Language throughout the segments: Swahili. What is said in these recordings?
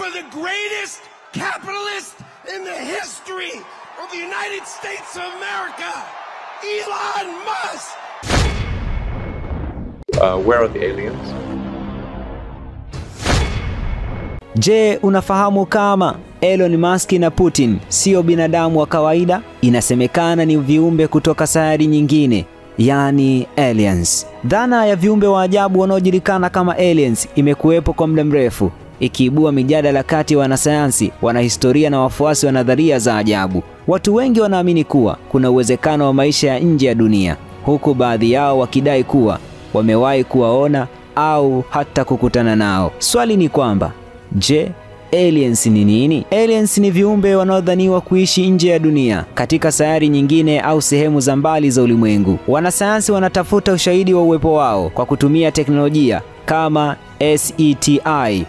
for the greatest capitalist in the history of the United States of America, Elon Musk. Where are the aliens? Je, unafahamu kama Elon Musk na Putin sio binadamu wa kawaida? Inasemekana ni viumbe kutoka sayari nyingine, yani aliens. Dhana ya viumbe wa ajabu wanaojulikana kama aliens imekuwepo kwa muda mrefu, ikiibua mijadala kati ya wanasayansi, wanahistoria na wafuasi wa nadharia za ajabu. Watu wengi wanaamini kuwa kuna uwezekano wa maisha ya nje ya dunia, huku baadhi yao wakidai kuwa wamewahi kuwaona au hata kukutana nao. Swali ni kwamba, je, aliens ni nini? Aliens ni viumbe wanaodhaniwa kuishi nje ya dunia, katika sayari nyingine au sehemu za mbali za ulimwengu. Wanasayansi wanatafuta ushahidi wa uwepo wao kwa kutumia teknolojia kama SETI,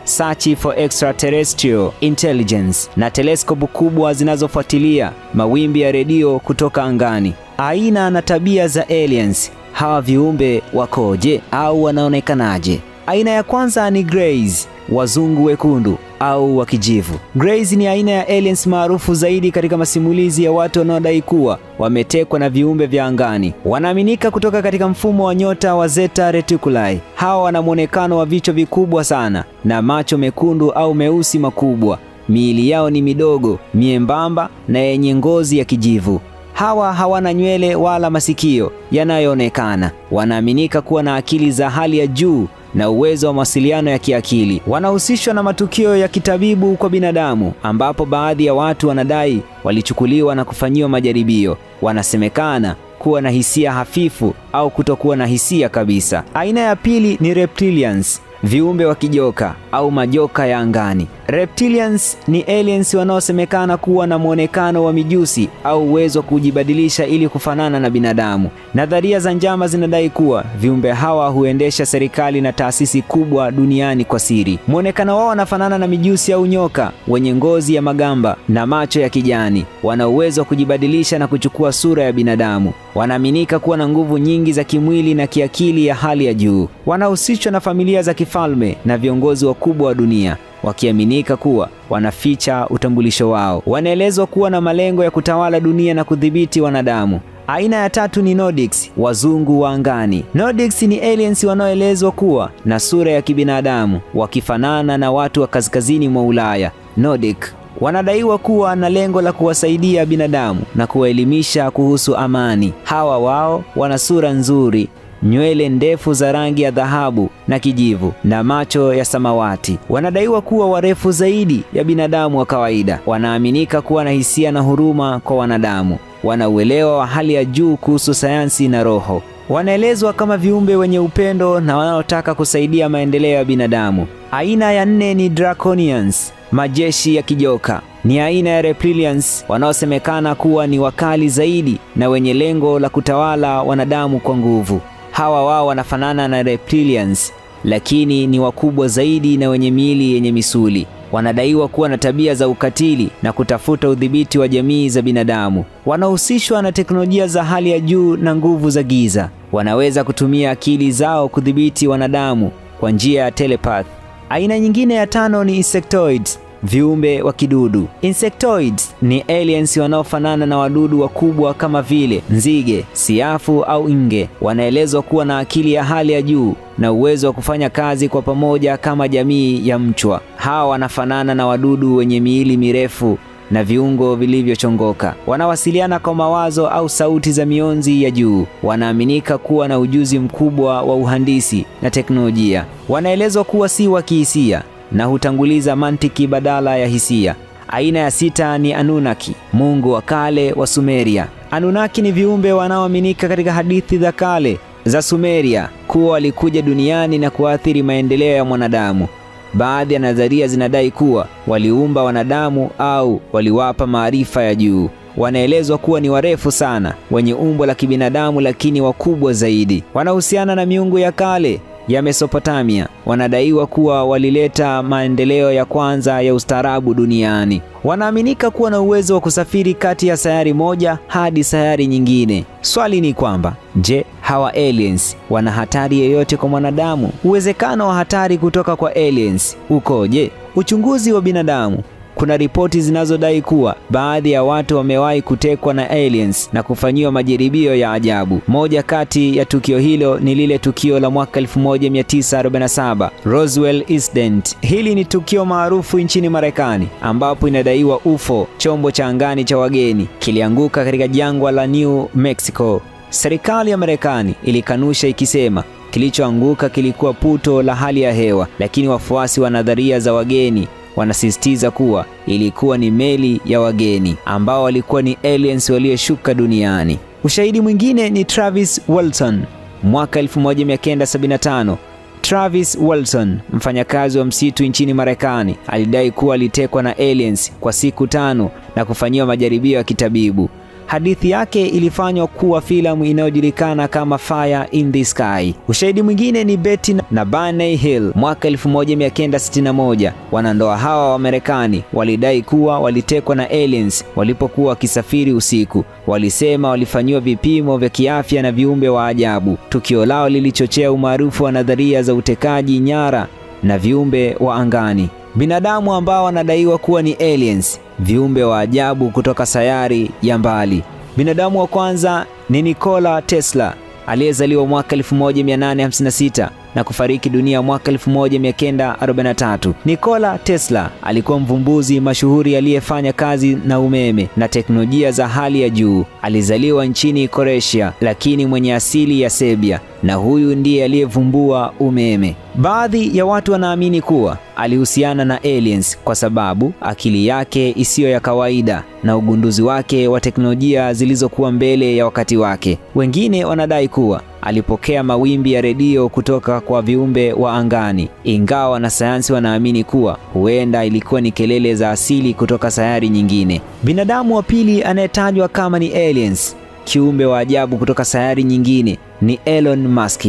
Search for Extraterrestrial Intelligence, na teleskopu kubwa zinazofuatilia mawimbi ya redio kutoka angani. Aina na tabia za aliens. Hawa viumbe wakoje au wanaonekanaje? Aina ya kwanza ni Greys, wazungu wekundu au wa kijivu. Greys ni aina ya aliens maarufu zaidi katika masimulizi ya watu wanaodai kuwa wametekwa na viumbe vya angani. Wanaaminika kutoka katika mfumo wa nyota wa Zeta Reticuli. Hawa wana muonekano wa vichwa vikubwa sana na macho mekundu au meusi makubwa. Miili yao ni midogo, miembamba na yenye ngozi ya kijivu. Hawa hawana nywele wala masikio yanayoonekana. Wanaaminika kuwa na akili za hali ya juu na uwezo wa mawasiliano ya kiakili. Wanahusishwa na matukio ya kitabibu kwa binadamu, ambapo baadhi ya watu wanadai walichukuliwa na kufanyiwa majaribio. Wanasemekana kuwa na hisia hafifu au kutokuwa na hisia kabisa. Aina ya pili ni Reptilians, viumbe wa kijoka au majoka ya angani. Reptilians ni aliens wanaosemekana kuwa na muonekano wa mijusi au uwezo wa kujibadilisha ili kufanana na binadamu. Nadharia za njama zinadai kuwa viumbe hawa huendesha serikali na taasisi kubwa duniani kwa siri. Muonekano wao unafanana na mijusi au nyoka wenye ngozi ya magamba na macho ya kijani. Wana uwezo wa kujibadilisha na kuchukua sura ya binadamu. Wanaaminika kuwa na nguvu nyingi za kimwili na kiakili ya hali ya juu. Wanahusishwa na familia za kifalme na viongozi wakubwa wa dunia, wakiaminika kuwa wanaficha utambulisho wao. Wanaelezwa kuwa na malengo ya kutawala dunia na kudhibiti wanadamu. Aina ya tatu ni Nordics, wazungu wa angani. Nordics ni aliens wanaoelezwa kuwa na sura ya kibinadamu, wakifanana na watu wa kaskazini mwa Ulaya. Nordic wanadaiwa kuwa na lengo la kuwasaidia binadamu na kuwaelimisha kuhusu amani. Hawa wao wana sura nzuri, nywele ndefu za rangi ya dhahabu na kijivu na macho ya samawati. Wanadaiwa kuwa warefu zaidi ya binadamu wa kawaida. Wanaaminika kuwa na hisia na huruma kwa wanadamu. Wana uelewa wa hali ya juu kuhusu sayansi na roho. Wanaelezwa kama viumbe wenye upendo na wanaotaka kusaidia maendeleo ya binadamu. Aina ya nne ni Draconians, majeshi ya kijoka. Ni aina ya Reptilians wanaosemekana kuwa ni wakali zaidi na wenye lengo la kutawala wanadamu kwa nguvu. Hawa wao wanafanana na Reptilians, lakini ni wakubwa zaidi na wenye miili yenye misuli. Wanadaiwa kuwa na tabia za ukatili na kutafuta udhibiti wa jamii za binadamu. Wanahusishwa na teknolojia za hali ya juu na nguvu za giza. Wanaweza kutumia akili zao kudhibiti wanadamu kwa njia ya telepath. Aina nyingine ya tano ni Insectoids, viumbe wa kidudu. Insectoids ni aliens wanaofanana na wadudu wakubwa kama vile nzige, siafu au nge. Wanaelezwa kuwa na akili ya hali ya juu na uwezo wa kufanya kazi kwa pamoja kama jamii ya mchwa. Hawa wanafanana na wadudu wenye miili mirefu na viungo vilivyochongoka. Wanawasiliana kwa mawazo au sauti za mionzi ya juu. Wanaaminika kuwa na ujuzi mkubwa wa uhandisi na teknolojia. Wanaelezwa kuwa si wa kihisia na hutanguliza mantiki badala ya hisia. Aina ya sita ni Anunnaki, mungu wa kale wa Sumeria. Anunnaki ni viumbe wanaoaminika katika hadithi za kale za Sumeria kuwa walikuja duniani na kuathiri maendeleo ya mwanadamu. Baadhi ya nadharia zinadai kuwa waliumba wanadamu au waliwapa maarifa ya juu. Wanaelezwa kuwa ni warefu sana, wenye umbo la kibinadamu lakini wakubwa zaidi. Wanahusiana na miungu ya kale ya Mesopotamia. Wanadaiwa kuwa walileta maendeleo ya kwanza ya ustaarabu duniani. Wanaaminika kuwa na uwezo wa kusafiri kati ya sayari moja hadi sayari nyingine. Swali ni kwamba, je, hawa aliens wana hatari yoyote kwa mwanadamu? Uwezekano wa hatari kutoka kwa aliens ukoje? Uchunguzi wa binadamu. Kuna ripoti zinazodai kuwa baadhi ya watu wamewahi kutekwa na aliens na kufanyiwa majaribio ya ajabu. Moja kati ya tukio hilo ni lile tukio la mwaka 1947, Roswell Incident. Hili ni tukio maarufu nchini Marekani ambapo inadaiwa UFO, chombo cha angani cha wageni, kilianguka katika jangwa la New Mexico. Serikali ya Marekani ilikanusha ikisema kilichoanguka kilikuwa puto la hali ya hewa, lakini wafuasi wa nadharia za wageni wanasisitiza kuwa ilikuwa ni meli ya wageni ambao walikuwa ni aliens walioshuka duniani. Ushahidi mwingine ni Travis Walton. Mwaka 1975, Travis Walton, mfanyakazi wa msitu nchini Marekani, alidai kuwa alitekwa na aliens kwa siku 5 na kufanyiwa majaribio ya kitabibu. Hadithi yake ilifanywa kuwa filamu inayojulikana kama Fire in the Sky. Ushahidi mwingine ni Betty na Barney Hill. Mwaka 1961, wanandoa hawa wa Marekani walidai kuwa walitekwa na aliens walipokuwa wakisafiri usiku. Walisema walifanyiwa vipimo vya kiafya na viumbe wa ajabu. Tukio lao lilichochea umaarufu wa nadharia za utekaji nyara na viumbe wa angani. Binadamu ambao wanadaiwa kuwa ni aliens, viumbe wa ajabu kutoka sayari ya mbali. Binadamu wa kwanza ni Nikola Tesla, aliyezaliwa mwaka 1856 na kufariki dunia mwaka 1943. Nikola Tesla alikuwa mvumbuzi mashuhuri aliyefanya kazi na umeme na teknolojia za hali ya juu. Alizaliwa nchini Croatia lakini mwenye asili ya Serbia, na huyu ndiye aliyevumbua umeme. Baadhi ya watu wanaamini kuwa alihusiana na aliens kwa sababu akili yake isiyo ya kawaida na ugunduzi wake wa teknolojia zilizokuwa mbele ya wakati wake. Wengine wanadai kuwa alipokea mawimbi ya redio kutoka kwa viumbe wa angani, ingawa wanasayansi wanaamini kuwa huenda ilikuwa ni kelele za asili kutoka sayari nyingine. Binadamu wa pili anayetajwa kama ni aliens, kiumbe wa ajabu kutoka sayari nyingine, ni Elon Musk,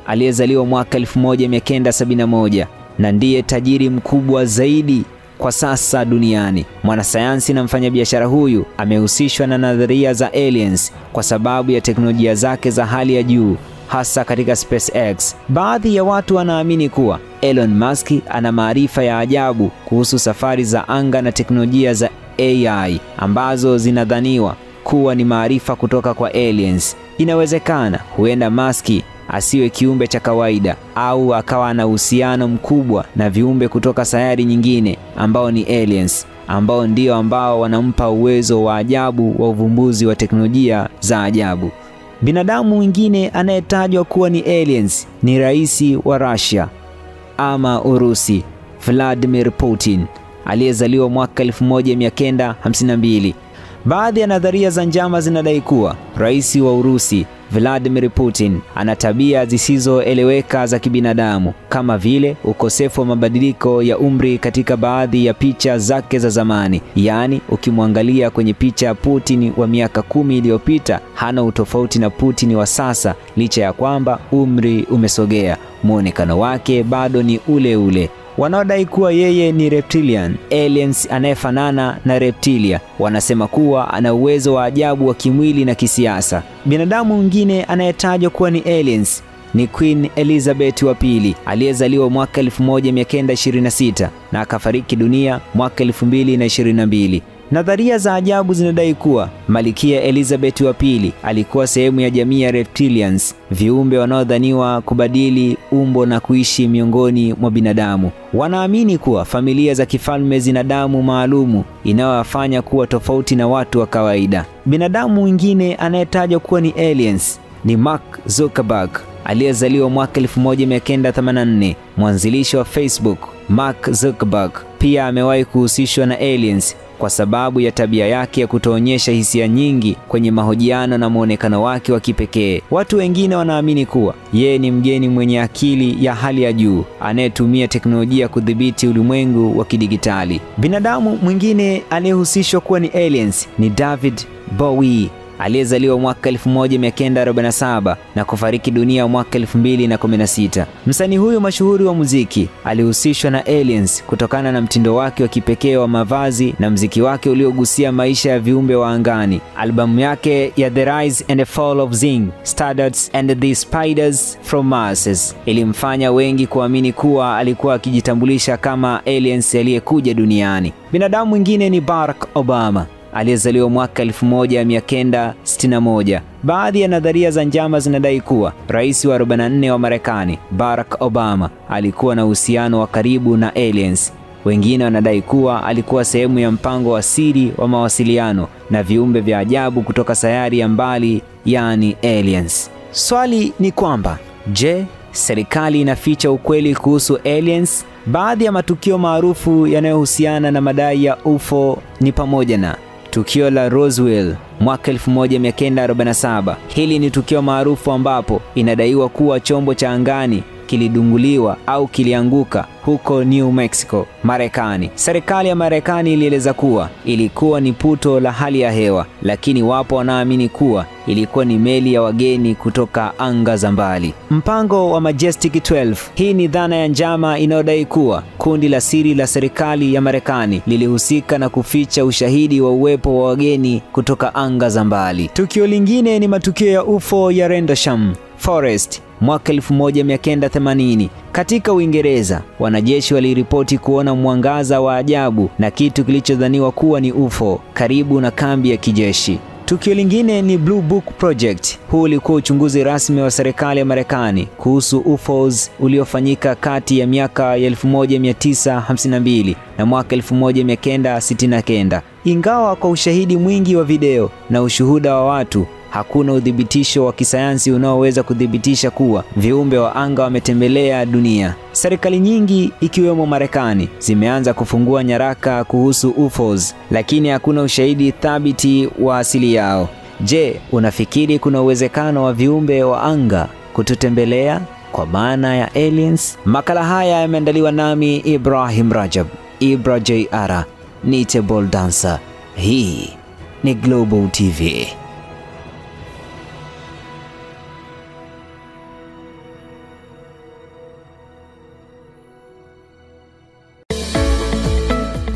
aliyezaliwa mwaka 1971 na ndiye tajiri mkubwa zaidi kwa sasa duniani. Mwanasayansi na mfanyabiashara huyu amehusishwa na nadharia za aliens kwa sababu ya teknolojia zake za hali ya juu, hasa katika SpaceX. Baadhi ya watu wanaamini kuwa Elon Musk ana maarifa ya ajabu kuhusu safari za anga na teknolojia za AI ambazo zinadhaniwa kuwa ni maarifa kutoka kwa aliens. Inawezekana huenda Musk asiwe kiumbe cha kawaida au akawa na uhusiano mkubwa na viumbe kutoka sayari nyingine ambao ni aliens, ambao ndio ambao wanampa uwezo wa ajabu wa uvumbuzi wa teknolojia za ajabu. Binadamu mwingine anayetajwa kuwa ni aliens ni rais wa Russia ama Urusi, Vladimir Putin, aliyezaliwa mwaka 1952. Baadhi ya nadharia za njama zinadai kuwa rais wa Urusi Vladimir Putin ana tabia zisizoeleweka za kibinadamu, kama vile ukosefu wa mabadiliko ya umri katika baadhi ya picha zake za zamani. Yaani, ukimwangalia kwenye picha ya Putin wa miaka 10 iliyopita, hana utofauti na Putin wa sasa, licha ya kwamba umri umesogea. Muonekano wake bado ni ule ule. Wanaodai kuwa yeye ni reptilian, aliens anayefanana na reptilia, wanasema kuwa ana uwezo wa ajabu wa kimwili na kisiasa. Binadamu mwingine anayetajwa kuwa ni aliens ni Queen Elizabeth wa pili, aliyezaliwa mwaka 1926 na akafariki dunia mwaka 2022. Nadharia za ajabu zinadai kuwa Malkia Elizabeth wa pili alikuwa sehemu ya jamii ya reptilians, viumbe wanaodhaniwa kubadili umbo na kuishi miongoni mwa binadamu. Wanaamini kuwa familia za kifalme zina damu maalumu inayowafanya kuwa tofauti na watu wa kawaida. Binadamu mwingine anayetajwa kuwa ni aliens ni Mark Zuckerberg, aliyezaliwa mwaka 1984, mwanzilishi wa Facebook. Mark Zuckerberg pia amewahi kuhusishwa na aliens kwa sababu ya tabia yake ya kutoonyesha hisia nyingi kwenye mahojiano na muonekano wake wa kipekee. Watu wengine wanaamini kuwa yeye ni mgeni mwenye akili ya hali ya juu anayetumia teknolojia kudhibiti ulimwengu wa kidigitali. Binadamu mwingine anayehusishwa kuwa ni aliens ni David Bowie, aliyezaliwa mwaka 1947 na kufariki dunia mwaka 2016. Msanii huyu mashuhuri wa muziki alihusishwa na aliens kutokana na mtindo wake wa kipekee wa mavazi na muziki wake uliogusia maisha ya viumbe wa angani. Albamu yake ya The Rise and the Fall of Zing, Stardust and the Spiders from Mars ilimfanya wengi kuamini kuwa alikuwa akijitambulisha kama aliens aliyekuja duniani. Binadamu mwingine ni Barack Obama, aliyezaliwa mwaka 1961. Baadhi ya nadharia za njama zinadai kuwa rais wa 44 wa Marekani, Barack Obama, alikuwa na uhusiano wa karibu na aliens. Wengine wanadai kuwa alikuwa sehemu ya mpango wa siri wa mawasiliano na viumbe vya ajabu kutoka sayari ya mbali, yani aliens. Swali ni kwamba, je, serikali inaficha ukweli kuhusu aliens? Baadhi ya matukio maarufu yanayohusiana na madai ya UFO ni pamoja na tukio la Roswell mwaka 1947. Hili ni tukio maarufu ambapo inadaiwa kuwa chombo cha angani kilidunguliwa au kilianguka huko New Mexico, Marekani. Serikali ya Marekani ilieleza kuwa ilikuwa ni puto la hali ya hewa, lakini wapo wanaamini kuwa ilikuwa ni meli ya wageni kutoka anga za mbali. Mpango wa Majestic 12. Hii ni dhana ya njama inayodai kuwa kundi la siri la serikali ya Marekani lilihusika na kuficha ushahidi wa uwepo wa wageni kutoka anga za mbali. Tukio lingine ni matukio ya UFO ya Rendlesham Forest mwaka 1980. Katika Uingereza, wanajeshi waliripoti kuona mwangaza wa ajabu na kitu kilichodhaniwa kuwa ni UFO karibu na kambi ya kijeshi. Tukio lingine ni Blue Book Project. Huu ulikuwa uchunguzi rasmi wa serikali ya Marekani kuhusu UFOs uliofanyika kati ya miaka 1952 na mwaka 1969. Ingawa kwa ushahidi mwingi wa video na ushuhuda wa watu, hakuna udhibitisho wa kisayansi unaoweza kudhibitisha kuwa viumbe wa anga wametembelea dunia. Serikali nyingi ikiwemo Marekani zimeanza kufungua nyaraka kuhusu UFOs, lakini hakuna ushahidi thabiti wa asili yao. Je, unafikiri kuna uwezekano wa viumbe wa anga kututembelea kwa maana ya aliens? Makala haya yameandaliwa nami Ibrahim Rajab, Ibra JR, Nite Ball Dancer. Hii ni Global TV.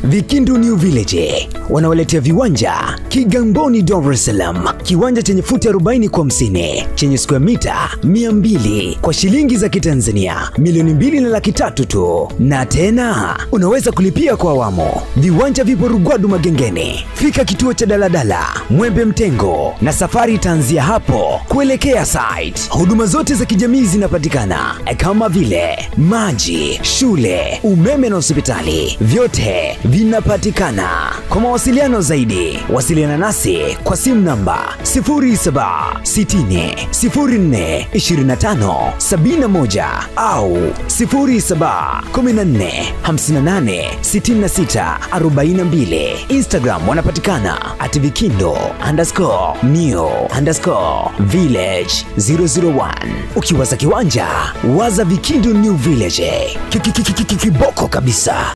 Vikindu New Village wanawaletea viwanja Kigamboni, Dar es Salaam. Kiwanja chenye futi 40 kwa 50, chenye square mita 200 kwa shilingi za Kitanzania $2.3 tu. Na tena unaweza kulipia kwa awamu. Viwanja vipo Rugwadu Magengeni. Fika kituo cha daladala Mwembe Mtengo na safari itaanzia hapo kuelekea site. Huduma zote za kijamii zinapatikana kama vile maji, shule, umeme na hospitali. Vyote vinapatikana. Kwa mawasiliano zaidi, wasiliana nasi kwa simu namba 0760042571 au 0714586642. Instagram wanapatikana @vikindo_new_village001. Ukiwaza kiwanja, waza Vikindu New Village. Kiboko kabisa.